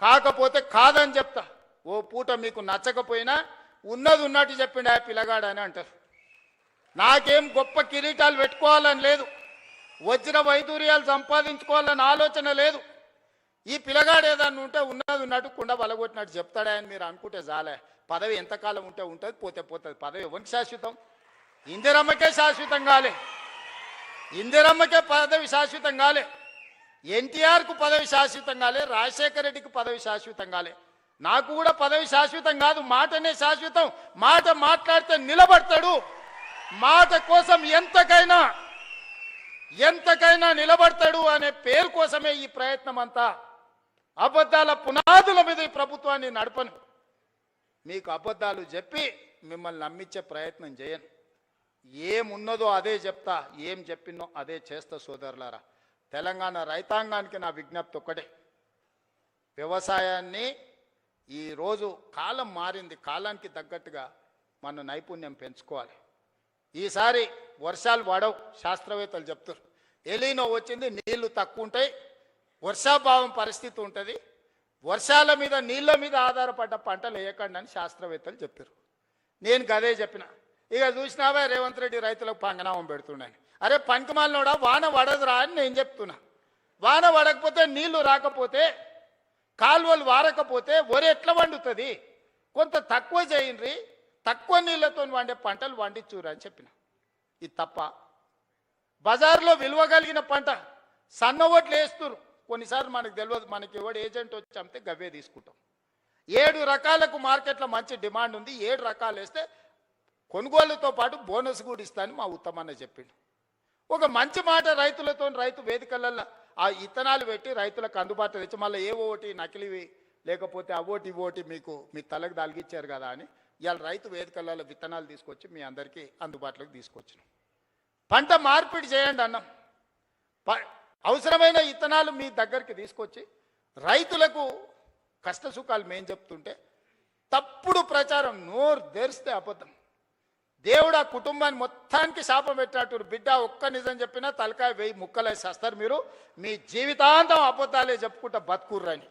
కాకపోతే కాదని చెప్తా. ఓ పూట మీకు నచ్చకపోయినా ఉన్నది ఉన్నట్టు చెప్పిండు ఆ పిల్లగాడని అంటారు. నాకేం గొప్ప కిరీటాలు పెట్టుకోవాలని లేదు, వజ్ర వైదూర్యాలు సంపాదించుకోవాలని ఆలోచన లేదు. ఈ పిల్లగాడు ఏదన్నా ఉంటే ఉన్నది ఉన్నట్టు కుండ బలగొట్టినట్టు చెప్తాడని మీరు అనుకుంటే చాలే. పదవి ఎంతకాలం ఉంటే ఉంటుంది, పోతే పోతుంది. పదవి ఎవరికి శాశ్వతం? ఇందిరమ్మకే శాశ్వతం కాలే, ఇందిరమ్మకే పదవి శాశ్వతం కాలే, ఎన్టీఆర్కు పదవి శాశ్వతం కాలే, రాజశేఖర రెడ్డికి పదవి శాశ్వతం కాలే. నాకు కూడా పదవి శాశ్వతం కాదు, మాటనే శాశ్వతం. మాట మాట్లాడితే నిలబడతాడు, మాట కోసం ఎంతకైనా నిలబడతాడు అనే పేరు కోసమే ఈ ప్రయత్నం అంతా. అబద్ధాల పునాదుల మీద ఈ ప్రభుత్వాన్ని నడపను. మీకు అబద్ధాలు చెప్పి మిమ్మల్ని నమ్మించే ప్రయత్నం చేయను. ఏమున్నదో అదే చెప్తా, ఏం చెప్పినో అదే చేస్తా. సోదరులారా, తెలంగాణ రైతాంగానికి నా విజ్ఞప్తి ఒక్కటే, వ్యవసాయాన్ని ఈరోజు కాలం మారింది, కాలానికి తగ్గట్టుగా మన నైపుణ్యం పెంచుకోవాలి. ఈసారి వర్షాలు పడవు, శాస్త్రవేత్తలు చెప్తారు. ఎలీనో వచ్చింది, నీళ్లు తక్కువ ఉంటాయి, వర్షాభావం పరిస్థితి ఉంటుంది, వర్షాల మీద నీళ్ళ మీద ఆధారపడ్డ పంటలు వేయకండి అని శాస్త్రవేత్తలు చెప్పారు. నేను గదే చెప్పిన. ఇక చూసినావా రేవంత్ రెడ్డి రైతులకు పంగనామం పెడుతున్నాను. అరే పంకమాలనోడా, వాన పడదురా అని నేను చెప్తున్నా. వాన పడకపోతే, నీళ్లు రాకపోతే, కాలువలు వారకపోతే వరి ఎట్లా వండుతుంది? కొంత తక్కువ చేయండి, తక్కువ నీళ్లతో వండే పంటలు వండించురా అని చెప్పిన. ఇది తప్ప? బజార్లో విలువ కలిగిన పంట సన్న ఓట్లు వేస్తున్నారు. కొన్నిసార్లు మనకు తెలియదు, మనకి ఎవడు ఏజెంట్ వచ్చి అమ్మితే గవ్వే తీసుకుంటాం. 7 రకాలకు మార్కెట్లో మంచి డిమాండ్ ఉంది, 7 రకాలు వేస్తే కొనుగోలుతో పాటు బోనస్ కూడా ఇస్తానని మా ఉత్తమన్న చెప్పిండు. ఒక మంచి మాట రైతులతో, రైతు వేదికలలో ఆ ఇత్తనాలు పెట్టి రైతులకు అందుబాటులో తెచ్చి, మళ్ళీ ఏ ఓటి నకిలివి లేకపోతే అవోటి ఇవోటి మీకు మీ తలకు తలిగిచ్చారు కదా అని ఇవాళ రైతు వేదికలలో విత్తనాలు తీసుకొచ్చి మీ అందరికీ అందుబాటులోకి తీసుకొచ్చినాం. పంట మార్పిడి చేయండి అన్నాం. అవసరమైన ఇత్తనాలు మీ దగ్గరికి తీసుకొచ్చి రైతులకు కష్ట సుఖాలు మేము చెప్తుంటే తప్పుడు ప్రచారం, నోరు తెరిస్తే అబద్ధం. దేవుడు ఆ కుటుంబాన్ని మొత్తానికి శాపం పెట్టినట్టు, బిడ్డ ఒక్క నిజం చెప్పినా తలకాయ 1000 ముక్కలేసి వస్తారు మీరు, మీ జీవితాంతం అబద్ధాలే చెప్పుకుంటా బతుకుర్రని.